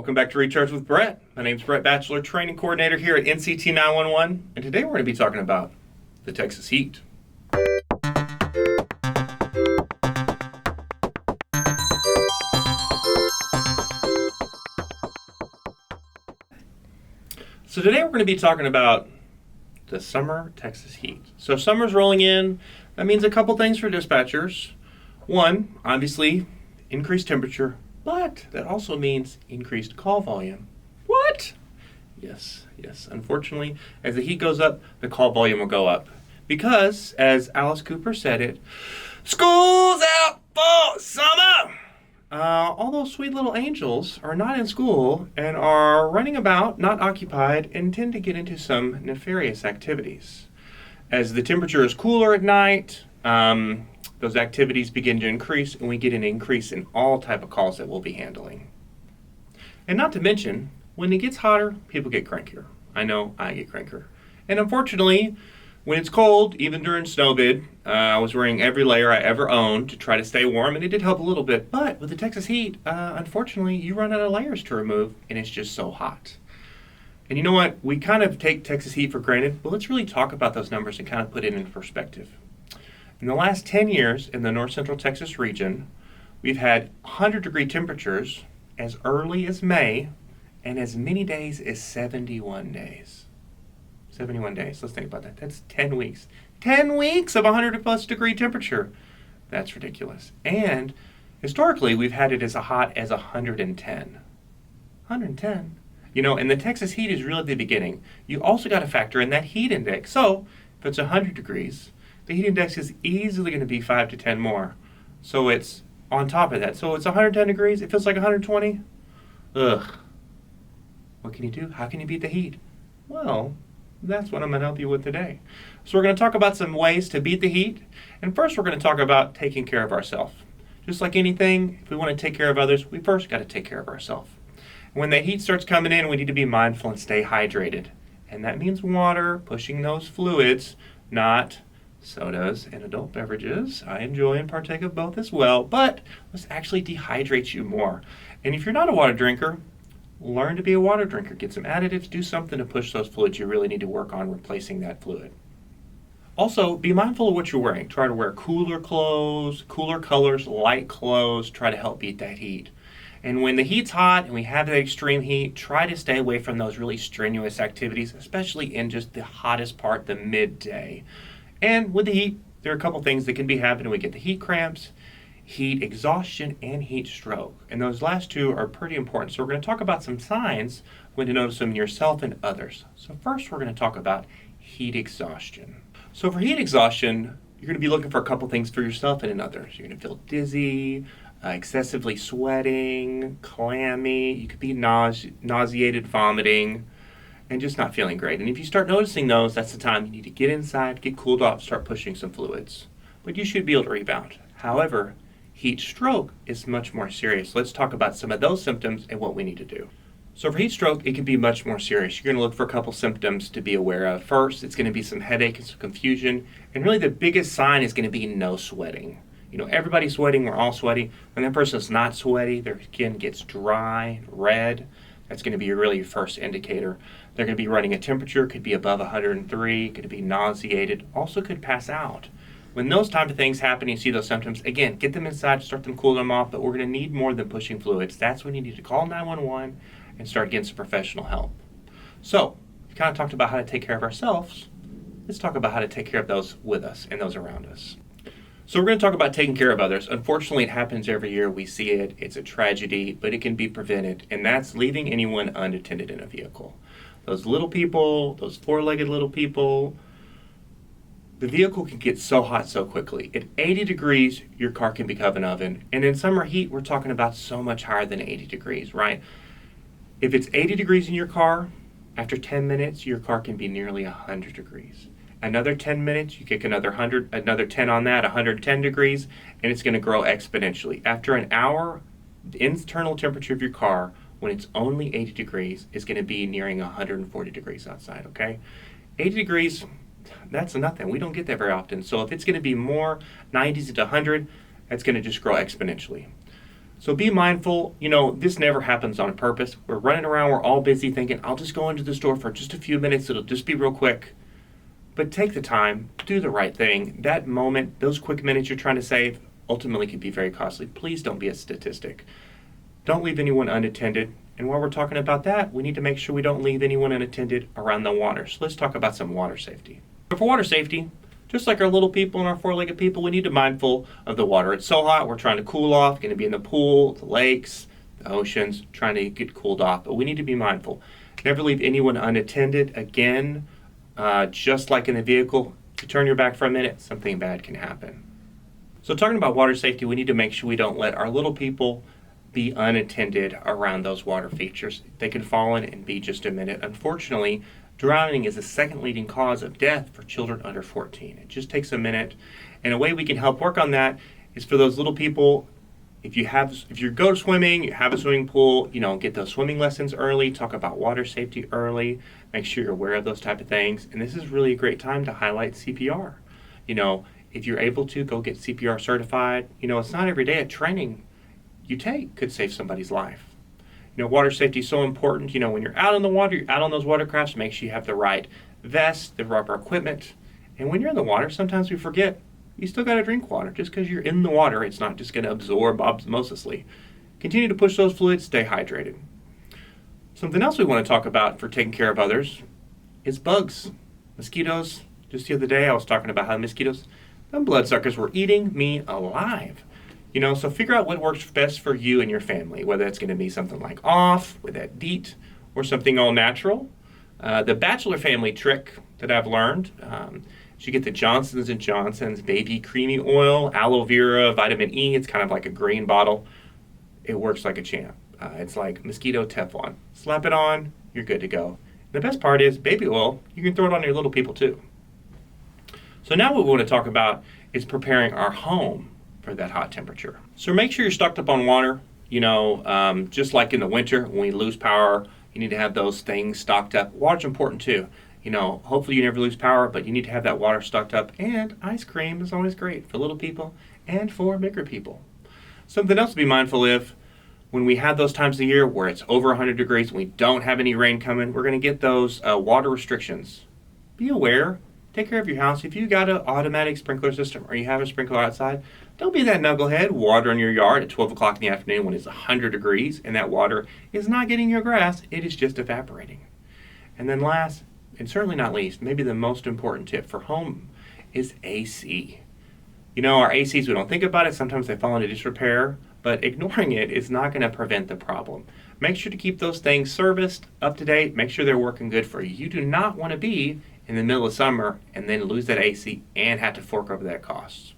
Welcome back to Recharge with Bret. My name's Bret Batchelor, Training Coordinator here at NCT 911, and today we're going to be talking about the Texas heat. So today we're going to be talking about the summer Texas heat. So summer's rolling in. That means a couple things for dispatchers. One, obviously, increased temperature, but that also means increased call volume. What? Yes. Unfortunately, as the heat goes up, the call volume will go up. Because, as Alice Cooper said it, school's out for summer! All those sweet little angels are not in school and are running about, not occupied, and tend to get into some nefarious activities. As the temperature is cooler at night, those activities begin to increase, and we get an increase in all type of calls that we'll be handling. And not to mention, when it gets hotter, people get crankier. I know I get crankier. And unfortunately, when it's cold, even during snow bid, I was wearing every layer I ever owned to try to stay warm, and it did help a little bit. But with the Texas heat, unfortunately, you run out of layers to remove, and it's just so hot. And you know what? We kind of take Texas heat for granted, but let's really talk about those numbers and kind of put it in perspective. In the last 10 years in the north central Texas region, we've had 100-degree temperatures as early as May and as many days as 71 days. 71 days. Let's think about that. That's 10 weeks. 10 weeks of 100-plus degree temperature. That's ridiculous. And historically, we've had it as hot as 110. 110. You know, and the Texas heat is really the beginning. You also got to factor in that heat index. So if it's 100 degrees, the heat index is easily going to be 5 to 10 more. So it's on top of that. So it's 110 degrees. It feels like 120. Ugh. What can you do? How can you beat the heat? Well, that's what I'm going to help you with today. So we're going to talk about some ways to beat the heat. And first we're going to talk about taking care of ourselves. Just like anything, if we want to take care of others, we first got to take care of ourselves. When the heat starts coming in, we need to be mindful and stay hydrated. And that means water, pushing those fluids, not sodas and adult beverages. I enjoy and partake of both as well, but let's actually dehydrate you more. And if you're not a water drinker, learn to be a water drinker. Get some additives, do something to push those fluids. You really need to work on replacing that fluid. Also, be mindful of what you're wearing. Try to wear cooler clothes, cooler colors, light clothes. Try to help beat that heat. And when the heat's hot and we have that extreme heat, try to stay away from those really strenuous activities, especially in just the hottest part, the midday. And with the heat, there are a couple things that can be happening. We get the heat cramps, heat exhaustion, and heat stroke. And those last two are pretty important. So we're going to talk about some signs when to notice them in yourself and others. So first, we're going to talk about heat exhaustion. So for heat exhaustion, you're going to be looking for a couple things for yourself and in others. You're going to feel dizzy, excessively sweating, clammy. You could be nauseated, vomiting, and just not feeling great. And if you start noticing those, that's the time you need to get inside, get cooled off, start pushing some fluids. But you should be able to rebound. However, heat stroke is much more serious. Let's talk about some of those symptoms and what we need to do. So for heat stroke, it can be much more serious. You're going to look for a couple symptoms to be aware of. First, it's going to be some headache and some confusion. And really the biggest sign is going to be no sweating. You know, everybody's sweating, we're all sweaty. When that person's not sweaty, their skin gets dry, red. That's going to be really your first indicator. They're going to be running a temperature, could be above 103, could be nauseated, also could pass out. When those type of things happen, you see those symptoms, again, get them inside, start them, cool them off, but we're going to need more than pushing fluids. That's when you need to call 911 and start getting some professional help. So, we kind of talked about how to take care of ourselves. Let's talk about how to take care of those with us and those around us. So we're going to talk about taking care of others. Unfortunately, it happens every year. We see it. It's a tragedy, but it can be prevented, and that's leaving anyone unattended in a vehicle. Those little people, those four-legged little people, the vehicle can get so hot so quickly. At 80 degrees, your car can become an oven. And in summer heat, we're talking about so much higher than 80 degrees, right? If it's 80 degrees in your car, after 10 minutes, your car can be nearly 100 degrees. Another 10 minutes, you kick another 10 on that, 110 degrees, and it's going to grow exponentially. After an hour, the internal temperature of your car, when it's only 80 degrees, is going to be nearing 140 degrees outside, okay? 80 degrees, that's nothing. We don't get that very often. So if it's going to be more 90s to 100, that's going to just grow exponentially. So be mindful, this never happens on purpose. We're running around, we're all busy thinking, I'll just go into the store for just a few minutes, it'll just be real quick. But take the time, do the right thing. That moment, those quick minutes you're trying to save, ultimately can be very costly. Please don't be a statistic. Don't leave anyone unattended. And while we're talking about that, we need to make sure we don't leave anyone unattended around the water. So let's talk about some water safety. For water safety, just like our little people and our four-legged people, we need to be mindful of the water. It's so hot, we're trying to cool off, going to be in the pool, the lakes, the oceans, trying to get cooled off. But we need to be mindful. Never leave anyone unattended. Again, just like in the vehicle, if you turn your back for a minute, something bad can happen. So talking about water safety, we need to make sure we don't let our little people be unattended around those water features. They can fall in and be just a minute. Unfortunately, drowning is the second leading cause of death for children under 14. It just takes a minute. And a way we can help work on that is for those little people, if you go swimming, you have a swimming pool, get those swimming lessons early, talk about water safety early, make sure you're aware of those type of things. And this is really a great time to highlight CPR. If you're able to, go get CPR certified. It's not every day a training you take could save somebody's life. Water safety is so important. When you're out on the water, you're out on those watercrafts, make sure you have the right vest, the proper equipment. And when you're in the water, sometimes we forget you still got to drink water. Just because you're in the water, it's not just going to absorb osmosisly. Continue to push those fluids, stay hydrated. Something else we want to talk about for taking care of others is bugs, mosquitoes. Just the other day, I was talking about how mosquitoes, them bloodsuckers were eating me alive. So figure out what works best for you and your family, whether it's going to be something like off with that DEET or something all natural. The Bachelor family trick that I've learned, you get the Johnson's & Johnson's baby creamy oil, aloe vera, vitamin E. It's kind of like a green bottle. It works like a champ. It's like mosquito Teflon. Slap it on, you're good to go. The best part is baby oil, you can throw it on your little people too. So now what we want to talk about is preparing our home for that hot temperature. So make sure you're stocked up on water. Just like in the winter when we lose power, you need to have those things stocked up. Water's important too. Hopefully you never lose power, but you need to have that water stocked up. And ice cream is always great for little people and for bigger people. Something else to be mindful of, when we have those times of the year where it's over 100 degrees and we don't have any rain coming, we're going to get those water restrictions. Be aware. Take care of your house. If you got an automatic sprinkler system or you have a sprinkler outside, don't be that knucklehead watering your yard at 12 o'clock in the afternoon when it's 100 degrees and that water is not getting your grass. It is just evaporating. And then last, and certainly not least, maybe the most important tip for home is AC. Our ACs, we don't think about it. Sometimes they fall into disrepair, but ignoring it is not going to prevent the problem. Make sure to keep those things serviced, up to date. Make sure they're working good for you. You do not want to be in the middle of summer and then lose that AC and have to fork over that cost.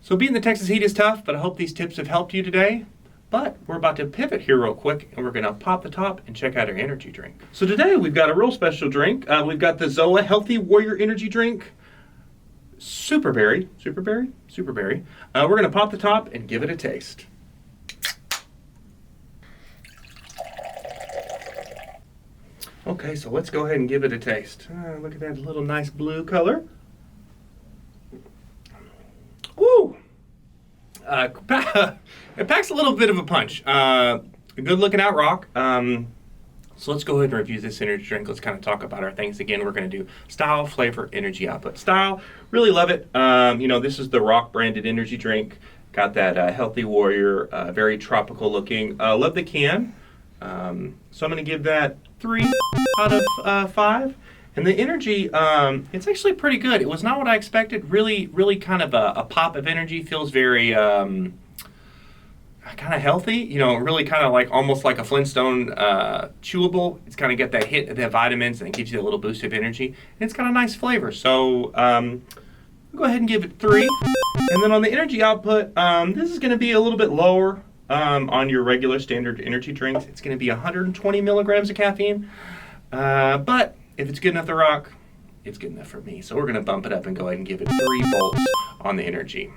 So being the Texas heat is tough, but I hope these tips have helped you today. But we're about to pivot here real quick, and we're going to pop the top and check out our energy drink. So today we've got a real special drink. We've got the Zoa Healthy Warrior Energy Drink. Super berry. We're going to pop the top and give it a taste. Okay, so let's go ahead and give it a taste. Look at that little nice blue color. Woo! It packs a little bit of a punch. A good looking out rock. So let's go ahead and review this energy drink. Let's kind of talk about our things again. We're going to do style, flavor, energy output. Style, really love it. This is the Rock branded energy drink. Got that Healthy Warrior, very tropical looking. Love the can. So I'm going to give that 3 out of 5. And the energy, it's actually pretty good. It was not what I expected. Really, really kind of a pop of energy. Feels very kind of healthy. Really kind of like almost like a Flintstone chewable. It's kind of got that hit of the vitamins and it gives you a little boost of energy. And it's got a nice flavor. So I'll go ahead and give it 3. And then on the energy output, this is going to be a little bit lower on your regular standard energy drinks. It's going to be 120 milligrams of caffeine. But if it's good enough to rock, it's good enough for me. So we're going to bump it up and go ahead and give it 3 volts on the energy.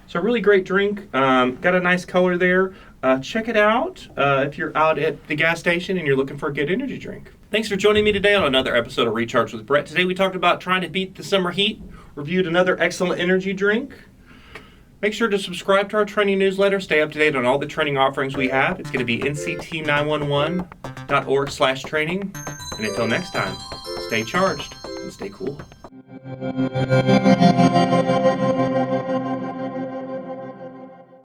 So a really great drink. Got a nice color there. Check it out if you're out at the gas station and you're looking for a good energy drink. Thanks for joining me today on another episode of Recharge with Bret. Today we talked about trying to beat the summer heat, reviewed another excellent energy drink. Make sure to subscribe to our training newsletter. Stay up to date on all the training offerings we have. It's going to be nct911.org/training. And until next time, stay charged and stay cool.